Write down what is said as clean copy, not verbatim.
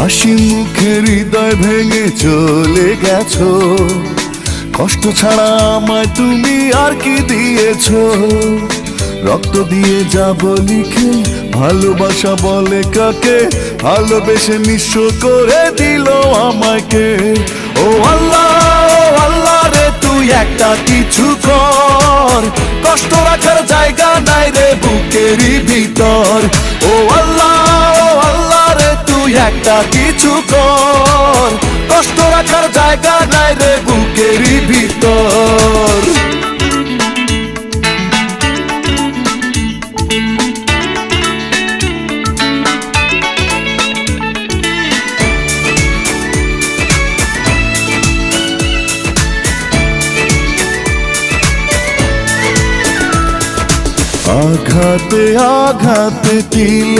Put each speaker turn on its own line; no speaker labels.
হাসি মুখে হৃদয় ভেঙে চলে গেছো, কষ্ট ছাড়া আমায় তুমি আর কি দিয়েছো? রক্ত দিয়ে যাব লিখে ভালোবাসা বলে কাকে, ভালোবেসে নিঃস্ব করে দিল আমাকে। ও আল্লাহ, ও আল্লাহ রে তুই একটা কিছু কর, কষ্ট রাখার জায়গা নাই রে বুকেরই ভিতর। ও আল্লাহ, ও আল্লাহ রে তুই একটা কিছু কর, কষ্ট রাখার জায়গা নাই রে বুকেরই ভিতর। আঘাতে আঘাতে তিলে